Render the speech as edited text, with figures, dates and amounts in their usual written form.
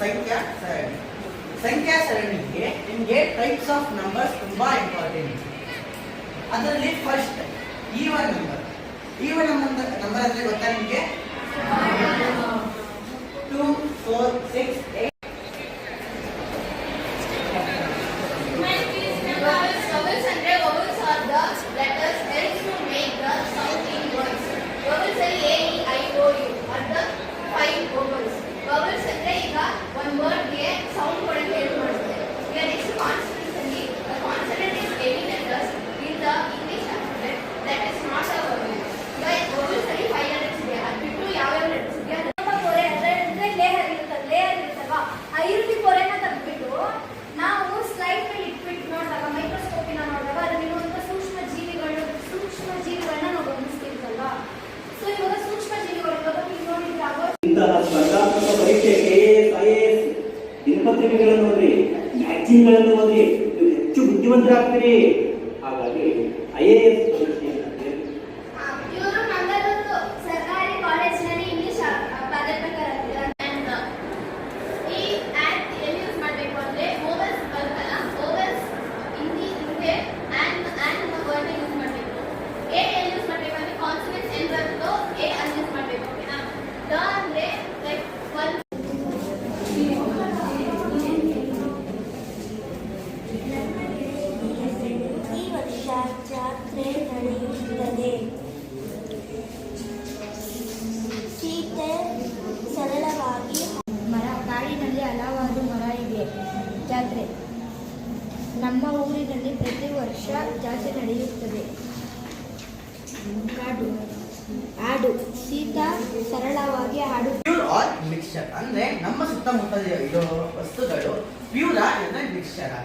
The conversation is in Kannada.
ಸಂಖ್ಯಾ ಸರಣಿ. ಸಂಖ್ಯಾ ಸರಣಿಗೆ ನಿಮಗೆ ಟೈಪ್ಸ್ ಆಫ್ ನಂಬರ್ಸ್ ತುಂಬಾ ಇಂಪಾರ್ಟೆಂಟ್. ಅದರಲ್ಲಿ first even number. Even number ಅಂದ್ರೆ ಗೊತ್ತಾ ನಿಮಗೆ? 2, 4, 6, 8. Vowels ಅಂದ್ರೆ vowels are the letters helps to make the sound in words. Vowels ಅಲ್ಲಿ A, E, I, O, U are the 5 vowels. Vowels ಅಂದ್ರೆ ಈಗ ಒಂದು ವರ್ಡ್ ಗೆ ಸೌಂಡ್ ಕೊಡಕ್ಕೆ ಹೆಲ್ಪ್ ಮಾಡುತ್ತೆ. ಈಗ ನೆಕ್ಸ್ಟ್ ಕಾನ್ಸನೆಂಟ್ಸ್ ಅಲ್ಲಿ the consonant is any letters in the English alphabet that is not a vowel. ಈಗ vowels ಅಲ್ಲಿ 5 letters ಇದೆ. ಅದು ಬಿಟ್ಟು ಯಾವ letters ಇದೆ? ಪೊರೆ ಅಂದ್ರೆ ಲೇಯರ್ ಇರುತ್ತಲ್ವಾ, ಆ ಈರುಳ್ಳಿ ಪೊರೆನ ತೆಗೆದ್ಬಿಟ್ಟು ನಾವು ಸ್ಲೈಡ್ ಮೇಲೆ ಇಟ್ಬಿಟ್ಟು ನೋಡಿದಾಗ, ಮೈಕ್ರೋಸ್ಕೋಪಿನ ನೋಡಿದಾಗ ಅದರಲ್ಲಿರುವಂಥ ಸೂಕ್ಷ್ಮ ಜೀವಿಗಳನ್ನ ನಾವು ಗಮನಿಸ್ತೀವಲ್ವಾ. ಸೊ ಇವಾಗ ಸೂಕ್ಷ್ಮ ಜೀವಿಗಳು ಇವಾಗ ನೀವು ನೋಡಿದಾಗ ಇಂತಹ ಸ್ಪರ್ಧಾತ್ಮಕ ಪರೀಕ್ಷೆ KAS, IAS ದಿನಪತ್ರಿಕೆಗಳನ್ನು ಓದಿ, ಮ್ಯಾಗಝಿನ್ಗಳನ್ನು ಓದಿ, ನೀವು ಹೆಚ್ಚು ಬುದ್ಧಿವಂತರಾಗ್ತೀರಿ. ಹಾಗಾಗಿ IAS ಪರೀಕ್ಷೆ ಇವರು ಮಂಗಳೂರು ಸರ್ಕಾರಿ ಕಾಲೇಜಿನಲ್ಲಿ ಇಂಗ್ಲಿಷ್ ಪ್ರಾಧ್ಯಾಪಕರಾಗಿದ್ದಾರೆ. ಈ ಆ್ಯಂಡ್ ಎಲ್ಲಿ ಯೂಸ್ ಮಾಡಬೇಕು ಅಂದರೆ ವೋವೆಲ್ಸ್ ಬರುತ್ತಲ್ಲ, ವೋವೆಲ್ಸ್ ಹಿಂದೆ ಆ್ಯಂಡ್ ವರ್ಡ್ನ ಯೂಸ್ ಮಾಡಬೇಕು. ಎ ಎಲ್ಲಿ ಯೂಸ್ ಮಾಡಬೇಕು ಅಂದರೆ ಕಾನ್ಸನೆಂಟ್ಸ್ ಎಲ್ಲಿ ಬರುತ್ತೋ ಎ ಅಲ್ಲಿ ಯೂಸ್ ಮಾಡಬೇಕು. ಓಕೆನಾ? ದ ಅಂದರೆ ಲೈಕ್ ಒಂದು ಈ ವರ್ಷ ಜಾತ್ರೆ ನಡೆಯುತ್ತದೆ. ಸೀತೆ ಸರಳವಾಗಿ ಮರ, ಕಾಡಿನಲ್ಲಿ ಹಲವಾರು ಮರ ಇದೆ. ಜಾತ್ರೆ ನಮ್ಮ ಊರಿನಲ್ಲಿ ಪ್ರತಿ ವರ್ಷ ಜಾತ್ರೆ ನಡೆಯುತ್ತದೆ. ಹಾಡು ಸೀತಾ ಸರಳವಾಗಿ ಹಾಡು. ಪ್ಯೂರ್ ಆರ್ ಮಿಕ್ಸ್ಚರ್ ಅಂದ್ರೆ ನಮ್ಮ ಸುತ್ತಮುತ್ತ ಇರೋ ವಸ್ತುಗಳು ಪ್ಯೂರಾ ಇಲ್ಲ ಮಿಕ್ಸ್ಚರ್.